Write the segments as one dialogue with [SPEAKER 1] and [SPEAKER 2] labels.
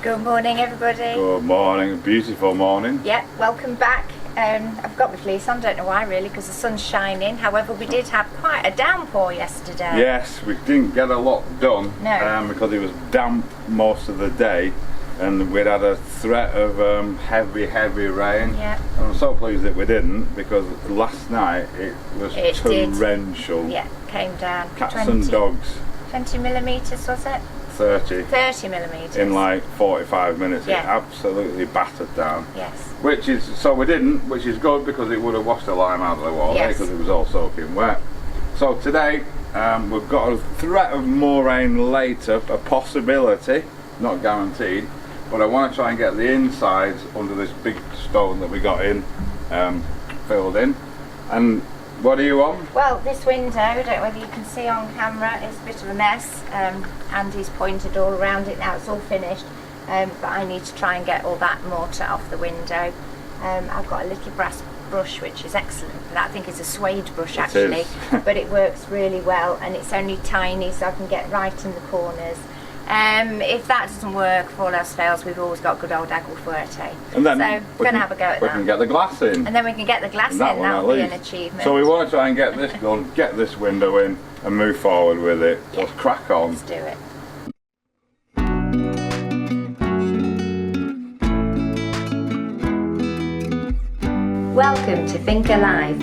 [SPEAKER 1] Good morning, everybody.
[SPEAKER 2] Good morning, beautiful morning.
[SPEAKER 1] Yeah, welcome back. I've got my fleece on, don't know why really, because the sun's shining. However, we did have quite a downpour yesterday.
[SPEAKER 2] Yes, we didn't get a lot done because it was damp most of the day, and we'd had a threat of heavy rain.
[SPEAKER 1] Yeah.
[SPEAKER 2] And I'm so pleased that we didn't, because last night it was torrential.
[SPEAKER 1] Yeah, came down.
[SPEAKER 2] Cats and dogs.
[SPEAKER 1] 20 millimetres was it?
[SPEAKER 2] 30
[SPEAKER 1] millimetres.
[SPEAKER 2] in like 45 minutes.
[SPEAKER 1] Yeah.
[SPEAKER 2] It absolutely battered down.
[SPEAKER 1] Yes.
[SPEAKER 2] Which is which is good, because it would have washed the lime out of the water, because it was all soaking wet. So today we've got a threat of more rain later, a possibility, not guaranteed, but I want to try and get the insides under this big stone that we got in filled in. And what are you on?
[SPEAKER 1] Well, this window, I don't know whether you can see on camera, is a bit of a mess. Andy's pointed all around it now, it's all finished, but I need to try and get all that mortar off the window. I've got a little brass brush which is excellent for that. I think it's a suede brush actually, but it works really well, and it's only tiny, so I can get right in the corners. If that doesn't work, if all else fails, we've always got good old aguafuerte.
[SPEAKER 2] And then
[SPEAKER 1] so we're going to have a go at that.
[SPEAKER 2] We can get the glass in.
[SPEAKER 1] And then we can get the glass in, that'll be an achievement.
[SPEAKER 2] So we want to try and get this done, get this window in, and move forward with it.
[SPEAKER 1] Yeah.
[SPEAKER 2] Let's crack on.
[SPEAKER 1] Let's do it. Welcome to Think Alive.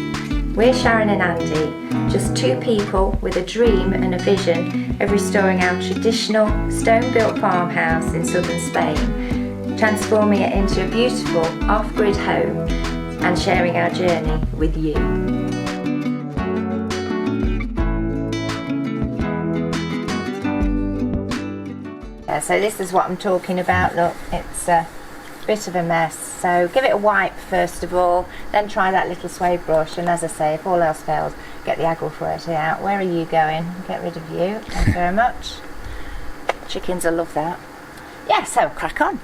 [SPEAKER 1] We're Sharon and Andy, just two people with a dream and a vision of restoring our traditional stone-built farmhouse in southern Spain, transforming it into a beautiful off-grid home and sharing our journey with you. So this is what I'm talking about. Look, it's a bit of a mess, so give it a wipe first of all, then try that little suede brush, and as I say, if all else fails, get the aguafuerte out. Where are you going? Get rid of you. Thank you very much. Chickens will love that. Yeah, so crack on.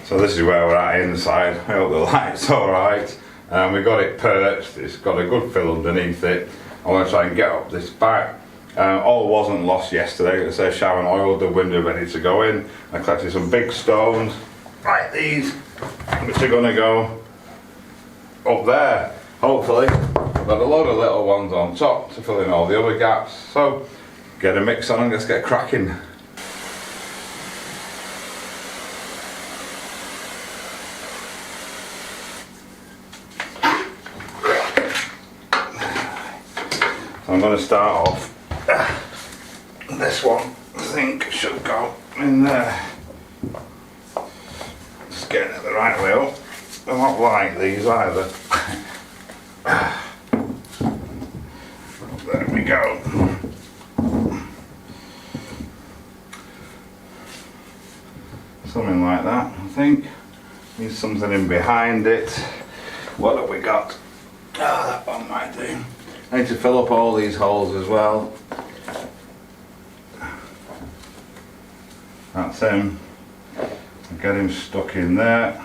[SPEAKER 2] So this is where we're at inside. I hope the light's alright. We got it perched, it's got a good fill underneath it. I want to try and get up this back. All wasn't lost yesterday. As I say, Sharon oiled the window ready to go in. I collected some big stones like these, which are going to go up there, hopefully. I've got a load of little ones on top to fill in all the other gaps. So get a mix on and let's get cracking. So I'm going to start off. This one I think should go in there. Just getting it the right way up. I don't like these either. There we go. Something like that, I think. Needs something in behind it. What have we got? That one might do. I need to fill up all these holes as well. That's him. Get him stuck in there.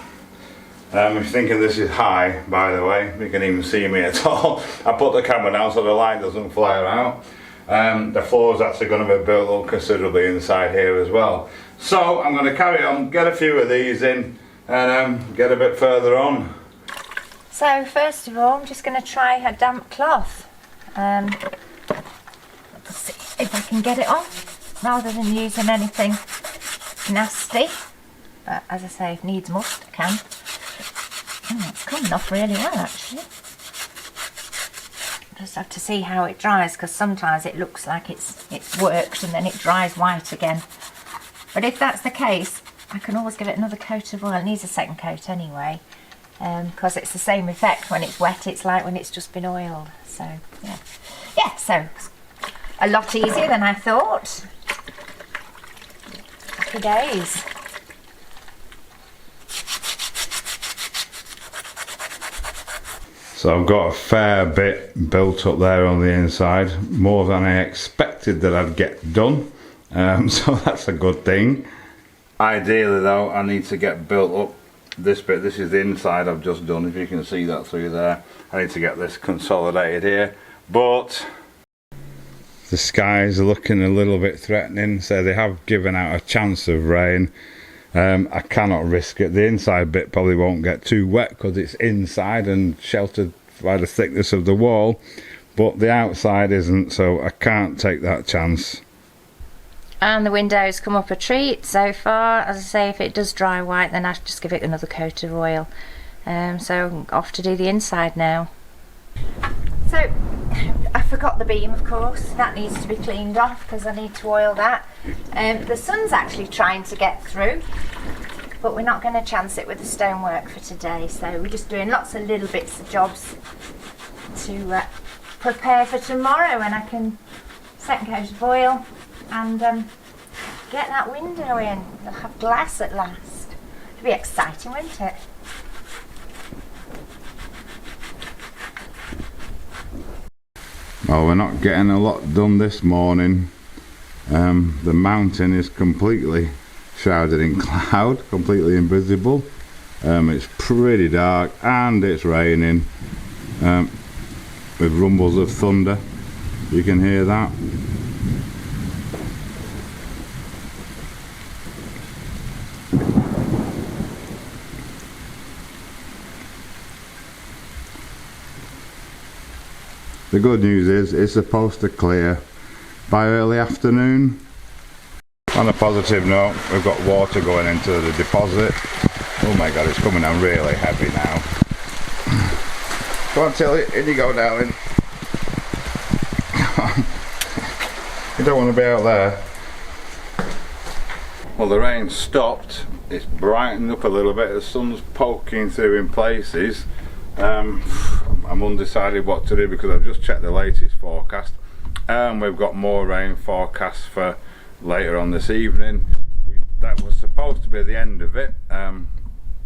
[SPEAKER 2] If you're thinking this is high, by the way, you can even see me at all. I put the camera down so the light doesn't flare out. The floor's actually going to be built up considerably inside here as well. So I'm going to carry on, get a few of these in, and get a bit further on.
[SPEAKER 1] So first of all, I'm just going to try a damp cloth. Let's see if I can get it off, rather than using anything nasty. But as I say, if needs must, I can. Oh, it's coming off really well actually. Just have to see how it dries, because sometimes it looks like it's worked and then it dries white again. But if that's the case, I can always give it another coat of oil. It needs a second coat anyway, because it's the same effect when it's wet. It's like when it's just been oiled. So yeah, so a lot easier than I thought. Happy days.
[SPEAKER 2] So I've got a fair bit built up there on the inside, more than I expected that I'd get done, so that's a good thing. Ideally though, I need to get built up this bit. This is the inside I've just done, if you can see that through there. I need to get this consolidated here, but the skies are looking a little bit threatening, so they have given out a chance of rain. I cannot risk it. The inside bit probably won't get too wet because it's inside and sheltered by the thickness of the wall, but the outside isn't, so I can't take that chance.
[SPEAKER 1] And the window's come up a treat so far. As I say, if it does dry white, then I have to just give it another coat of oil. So off to do the inside now. So I forgot the beam, of course. That needs to be cleaned off because I need to oil that. The sun's actually trying to get through, but we're not going to chance it with the stonework for today. So we're just doing lots of little bits of jobs to prepare for tomorrow, and I can second coat of oil and get that window in. We'll have glass at last. It'll be exciting, won't it?
[SPEAKER 2] Well, we're not getting a lot done this morning. The mountain is completely shrouded in cloud, completely invisible. It's pretty dark and it's raining with rumbles of thunder. You can hear that. The good news is it's supposed to clear by early afternoon. On a positive note, we've got water going into the deposit. Oh my god, it's coming down really heavy now. Come on Tilly, in you go darling. You don't want to be out there. Well, the rain stopped, it's brightened up a little bit, the sun's poking through in places. I'm undecided what to do because I've just checked the latest forecast and we've got more rain forecast for later on this evening. That was supposed to be the end of it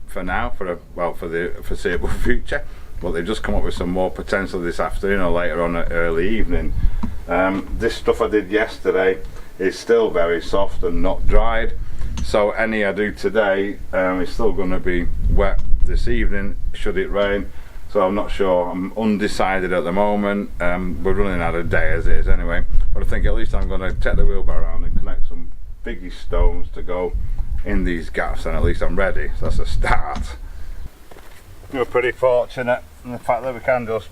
[SPEAKER 2] for now, for the foreseeable future, but they've just come up with some more potential this afternoon or later on early evening. This stuff I did yesterday is still very soft and not dried, so any I do today is still going to be wet this evening should it rain. So I'm not sure, I'm undecided at the moment. We're running out of day as it is anyway, but I think at least I'm going to take the wheelbarrow around and connect some biggie stones to go in these gaps, and at least I'm ready, so that's a start. We're pretty fortunate in the fact that we can just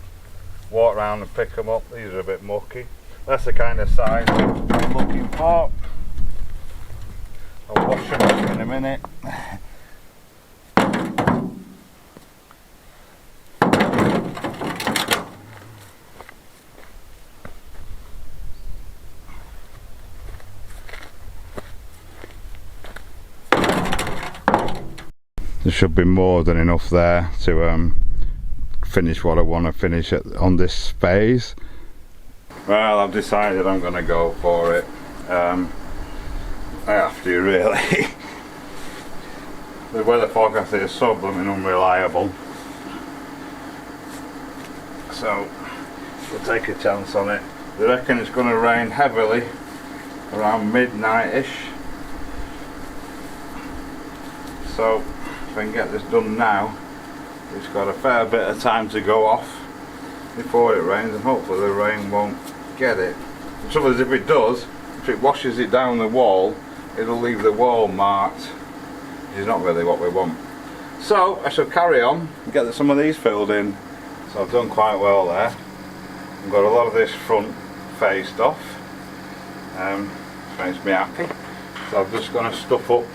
[SPEAKER 2] walk around and pick them up. These are a bit mucky. That's the kind of size I'm looking for. I'll wash them up in a minute. There should be more than enough there to finish what I want to finish on this phase. Well, I've decided I'm going to go for it. I have to, really. The weather forecast is so blooming unreliable, so we'll take a chance on it. They reckon it's going to rain heavily around midnight-ish, so if I can get this done now, it's got a fair bit of time to go off before it rains, and hopefully the rain won't get it. The trouble is, if it does, if it washes it down the wall, it'll leave the wall marked, which is not really what we want. So I shall carry on and get some of these filled in. So I've done quite well there. I've got a lot of this front faced off, which makes me happy. So I'm just going to stuff up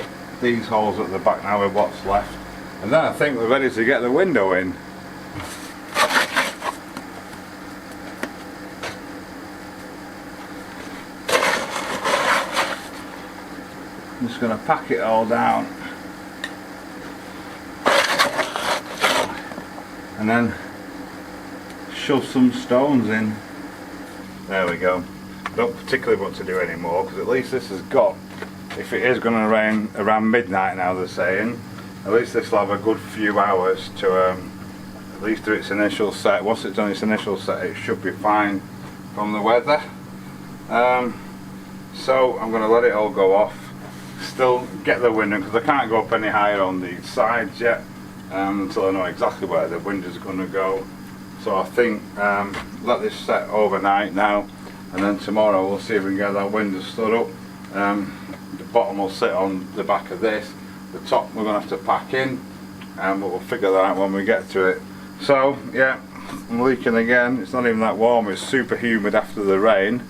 [SPEAKER 2] these holes at the back now with what's left, and then I think we're ready to get the window in. I'm just going to pack it all down and then shove some stones in. There we go. I don't particularly want to do any more because at least this has got, if it is going to rain around midnight now they're saying, at least this will have a good few hours to at least do its initial set. Once it's done its initial set, it should be fine from the weather. So I'm going to let it all go off, still get the window, because I can't go up any higher on these sides yet until I know exactly where the window's going to go. So I think let this set overnight now, and then tomorrow we'll see if we can get that window stood up. The bottom will sit on the back of this, The top we're going to have to pack in, but we'll figure that out when we get to it. So yeah, I'm leaking again. It's not even that warm, it's super humid after the rain.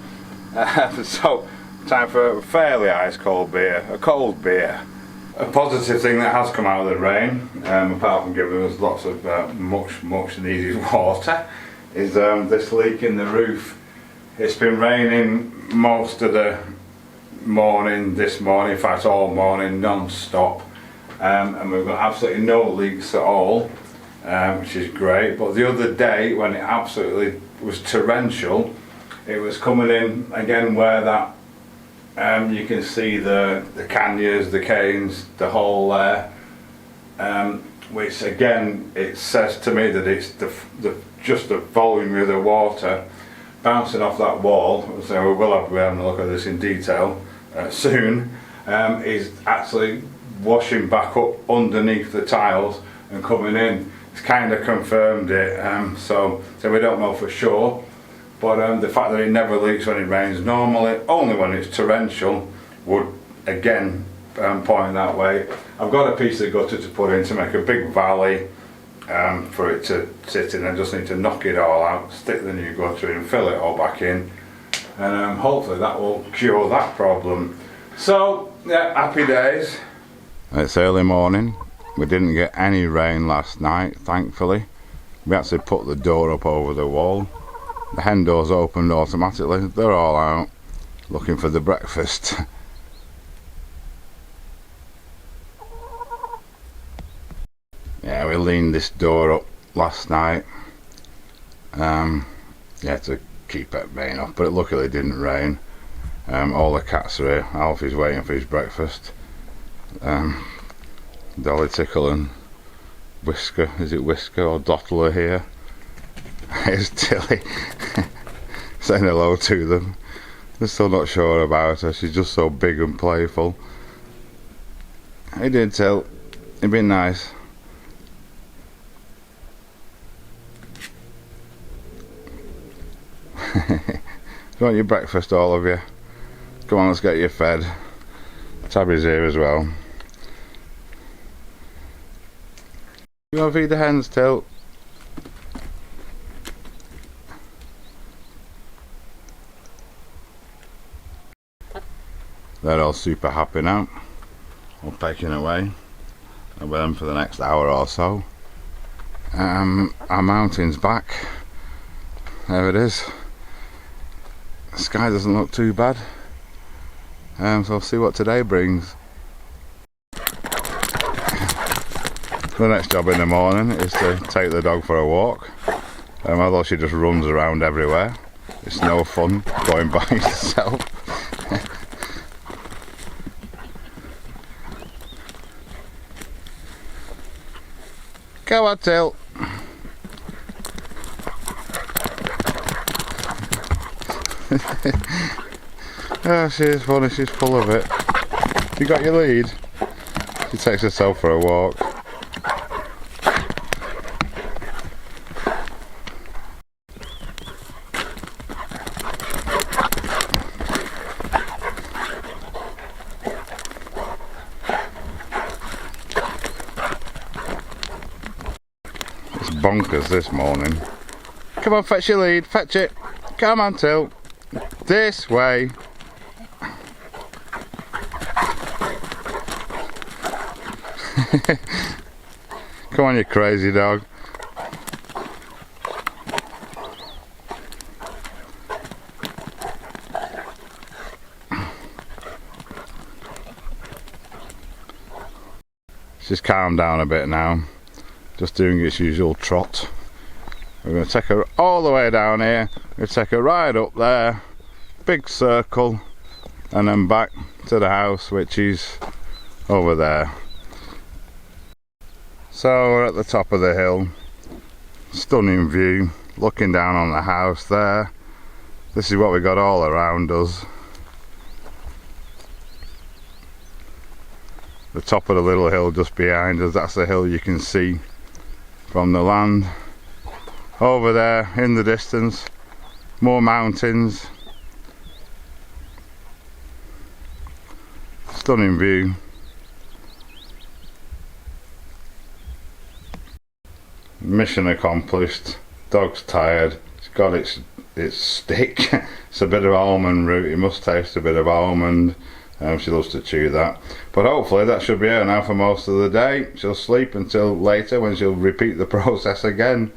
[SPEAKER 2] So time for a fairly ice cold beer, a cold beer. A positive thing that has come out of the rain, apart from giving us lots of much needed water, is this leak in the roof. It's been raining most of the morning this morning, in fact all morning, non-stop, and we've got absolutely no leaks at all, which is great. But the other day, when it absolutely was torrential, it was coming in again where that you can see the canyons, the canes, the hole there, which again it says to me that it's just the volume of the water bouncing off that wall. So we will have to be having a look at this in detail soon. Is actually washing back up underneath the tiles and coming in. It's kind of confirmed it, so we don't know for sure. But the fact that it never leaks when it rains normally, only when it's torrential, would again point that way. I've got a piece of gutter to put in to make a big valley for it to sit in. I just need to knock it all out, stick the new gutter in, fill it all back in, and hopefully that will cure that problem. So yeah, happy days. It's early morning. We didn't get any rain last night, thankfully. We actually put the door up over the wall. The hen doors opened automatically. They're all out looking for the breakfast. Yeah, we leaned this door up last night, yeah, to keep it rain off, but it luckily didn't rain. All the cats are here. Alfie's waiting for his breakfast. Dolly Tickle and Whisker, is it Whisker or Dottle are here? Here's Tilly saying hello to them. They're still not sure about her, she's just so big and playful. Hey did Till, you've been nice. You want your breakfast, all of you? Come on, let's get you fed. Tabby's here as well. You want to feed the hens, Till? They're all super happy now. All pecking away. I'll be them for the next hour or so. Our mountain's back. There it is. The sky doesn't look too bad. So we'll see what today brings. The next job in the morning is to take the dog for a walk. Although she just runs around everywhere, it's no fun going by yourself. Go on, Till. Oh, she is funny, she's full of it. You got your lead? She takes herself for a walk. It's bonkers this morning. Come on, fetch your lead, fetch it. Come on, Till. This way. Come on, you crazy dog. She's calmed down a bit now, just doing its usual trot. We're going to take her all the way down here, we're going to take her right up there, big circle, and then back to the house, which is over there. So we're at the top of the hill, stunning view, looking down on the house there. This is what we got all around us. The top of the little hill just behind us, that's the hill you can see from the land. Over there in the distance, more mountains. Stunning view. mission accomplished. Dog's tired. It's got its stick. It's a bit of almond root. It must taste a bit of almond. She loves to chew that. But hopefully that should be her now for most of the day. She'll sleep until later when she'll repeat the process again.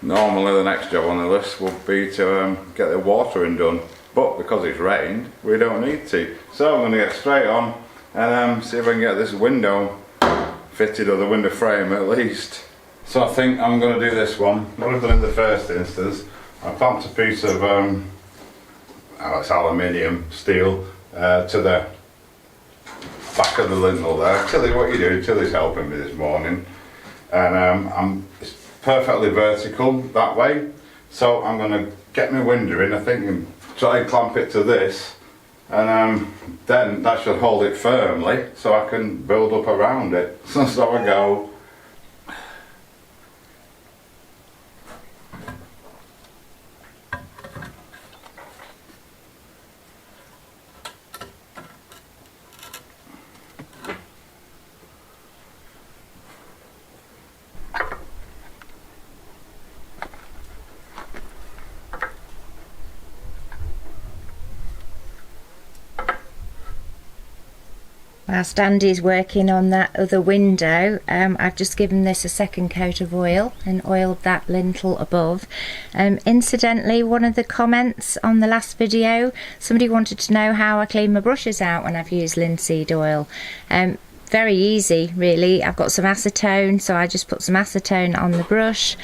[SPEAKER 2] Normally the next job on the list would be to get the watering done, but because it's rained we don't need to. So I'm going to get straight on and see if I can get this window fitted, or the window frame at least. So I think I'm going to do this one. What I've done in the first instance, I clamped a piece of it's aluminium steel to the back of the lintel there. Tilly, what you do? Tilly's helping me this morning, and it's perfectly vertical that way. So I'm going to get my window in, I think, and try and clamp it to this, and then that should hold it firmly so I can build up around it. So I go.
[SPEAKER 1] Whilst Andy's working on that other window, I've just given this a second coat of oil and oiled that lintel above. Incidentally, one of the comments on the last video, somebody wanted to know how I clean my brushes out when I've used linseed oil. Very easy, really. I've got some acetone, so I just put some acetone on the brush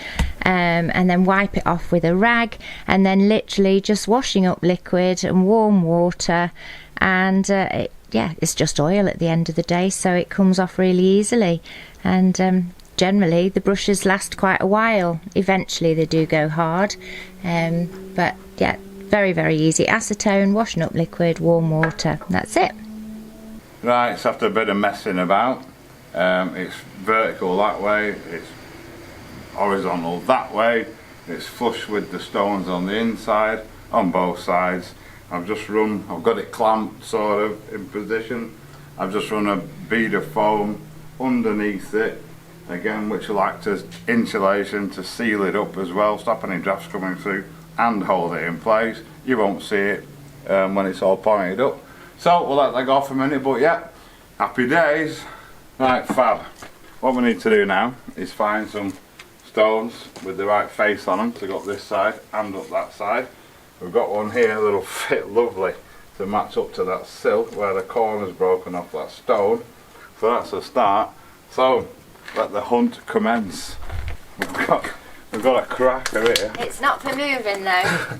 [SPEAKER 1] and then wipe it off with a rag, and then literally just washing up liquid and warm water, and yeah, it's just oil at the end of the day, so it comes off really easily. And generally the brushes last quite a while. Eventually they do go hard, but yeah, very, very easy. Acetone, washing up liquid, warm water, that's it.
[SPEAKER 2] Right, so after a bit of messing about, it's vertical that way, it's horizontal that way, it's flush with the stones on the inside, on both sides. I've got it clamped sort of in position. I've just run a bead of foam underneath it, again, which will act as insulation to seal it up as well, stop any drafts coming through and hold it in place. You won't see it when it's all pointed up. So we'll let that go for a minute, but yeah, happy days. Right, fab. What we need to do now is find some stones with the right face on them to go up this side and up that side. We've got one here that'll fit lovely to match up to that sill where the corner's broken off that stone. So that's a start. So let the hunt commence. We've got a cracker here.
[SPEAKER 1] It's not for moving though.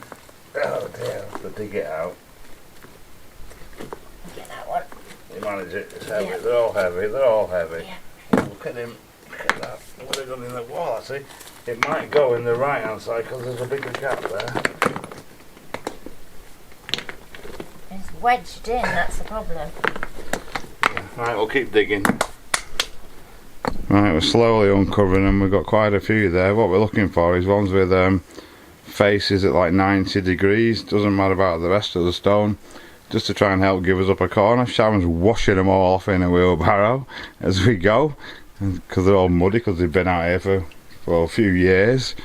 [SPEAKER 2] Oh dear, I have to dig it out.
[SPEAKER 1] Get that one.
[SPEAKER 2] You manage it, it's heavy.
[SPEAKER 1] Yeah.
[SPEAKER 2] They're all heavy, they're all heavy.
[SPEAKER 1] Yeah.
[SPEAKER 2] Look at him, look at that. What have they done in the wall, actually? It might go in the right hand side because there's a bigger gap there.
[SPEAKER 1] It's wedged in, that's the problem.
[SPEAKER 2] Yeah. Right, we'll keep digging. Right, we're slowly uncovering them. We've got quite a few there. What we're looking for is ones with faces at like 90 degrees. Doesn't matter about the rest of the stone. Just to try and help give us up a corner. Sharon's washing them all off in a wheelbarrow as we go, because they're all muddy because they've been out here for a few years.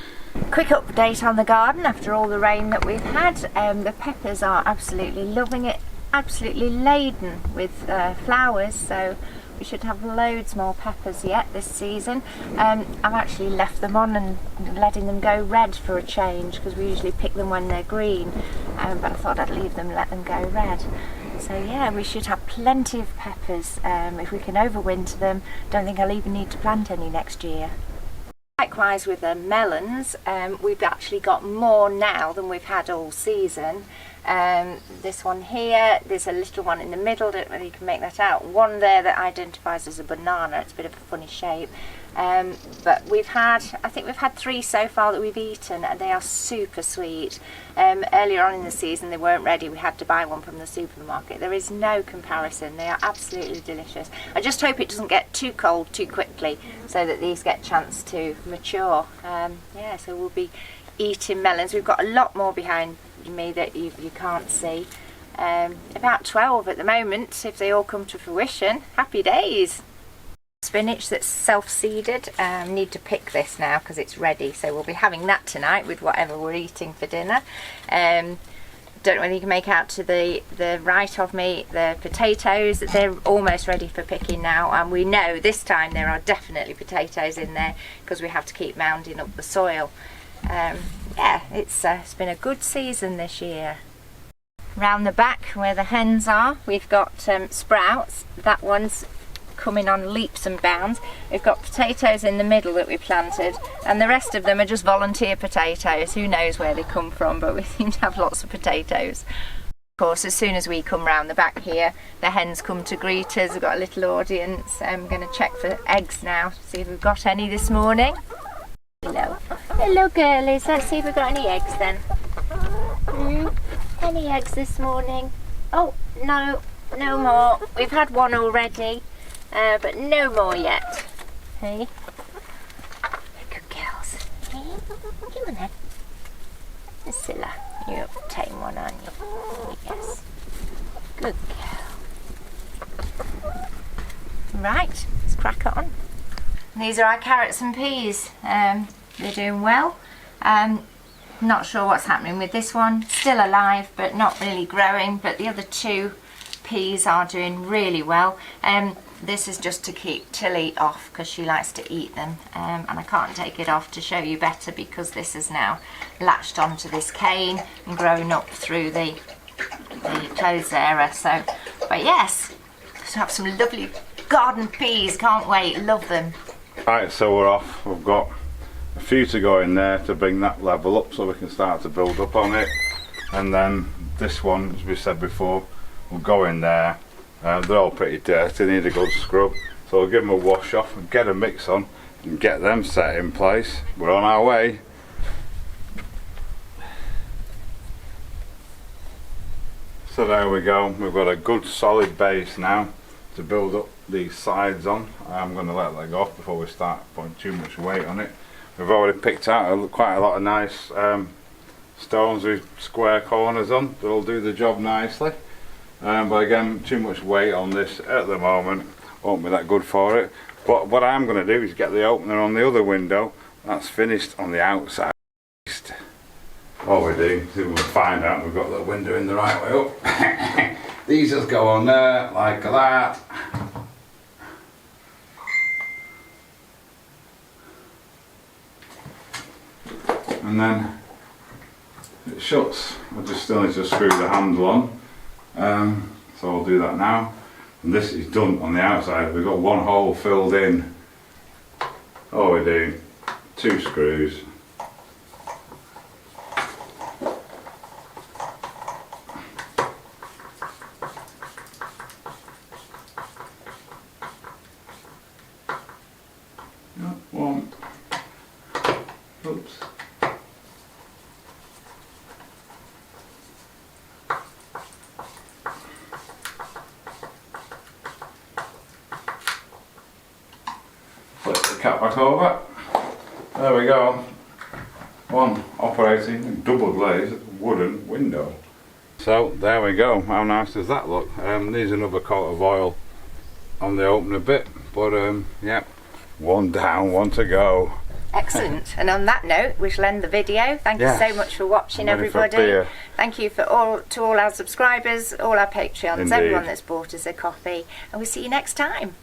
[SPEAKER 1] Quick update on the garden after all the rain that we've had. The peppers are absolutely loving it, absolutely laden with flowers, so we should have loads more peppers yet this season. I've actually left them on and letting them go red for a change, because we usually pick them when they're green, but I thought I'd leave them, let them go red. So yeah, we should have plenty of peppers if we can overwinter them. Don't think I'll even need to plant any next year. Likewise with the melons, we've actually got more now than we've had all season. This one here, there's a little one in the middle, don't know whether you can make that out. One there that identifies as a banana, it's a bit of a funny shape. But I think we've had 3 so far that we've eaten, and they are super sweet. Earlier on in the season they weren't ready, we had to buy one from the supermarket. There is no comparison, they are absolutely delicious. I just hope it doesn't get too cold too quickly so that these get a chance to mature. Yeah, so we'll be eating melons. We've got a lot more behind me that you can't see. About 12 at the moment, if they all come to fruition. Happy days. spinach that's self-seeded. Need to pick this now because it's ready, so we'll be having that tonight with whatever we're eating for dinner. Don't know whether you can make out to the right of me the potatoes. They're almost ready for picking now, and we know this time there are definitely potatoes in there because we have to keep mounding up the soil. Yeah, it's been a good season this year. Round the back where the hens are, we've got sprouts. That one's coming on leaps and bounds. We've got potatoes in the middle that we planted, and the rest of them are just volunteer potatoes. Who knows where they come from, but we seem to have lots of potatoes. Of course, as soon as we come round the back here, the hens come to greet us. We've got a little audience. I'm going to check for eggs now, see if we've got any this morning. Hello girlies, let's see if we've got any eggs then. Any eggs this morning? Oh, no more. We've had one already. But no more yet. Hey? Good girls. Hey? Come on then. Priscilla, you're a tame one, aren't you? Yes. Good girl. Right, let's crack on. These are our carrots and peas. They're doing well. Not sure what's happening with this one. Still alive, but not really growing. But the other two peas are doing really well. This is just to keep Tilly off because she likes to eat them, and I can't take it off to show you better because this is now latched onto this cane and grown up through the clothes area. So, but yes, let's have some lovely garden peas. Can't wait, love them.
[SPEAKER 2] Right, so we're off. We've got a few to go in there to bring that level up so we can start to build up on it, and then this one, as we said before, will go in there. They're all pretty dirty, they need a good scrub, so we'll give them a wash off and get a mix on and get them set in place. We're on our way. So there we go, we've got a good solid base now to build up these sides on. I'm going to let that go off before we start putting too much weight on it. We've already picked out quite a lot of nice stones with square corners on. They'll do the job nicely. But again, too much weight on this at the moment won't be that good for it. But what I'm going to do is get the opener on the other window. That's finished on the outside. What we do is we'll find out we've got the window in the right way up. These just go on there like that. And then it shuts. I just still need to screw the handle on. So I'll do that now. And this is done on the outside. We've got one hole filled in. All we do, 2 screws. One. Oops. Flip the cap back over. There we go. One operating double glazed wooden window. So there we go. How nice does that look? Needs another coat of oil on the opener bit, but yeah, one down, one to go.
[SPEAKER 1] Excellent. And on that note, we shall end the video. Thank you so much for watching, everybody. Thank you to all our subscribers, all our Patreons, everyone that's bought us a coffee, and we'll see you next time.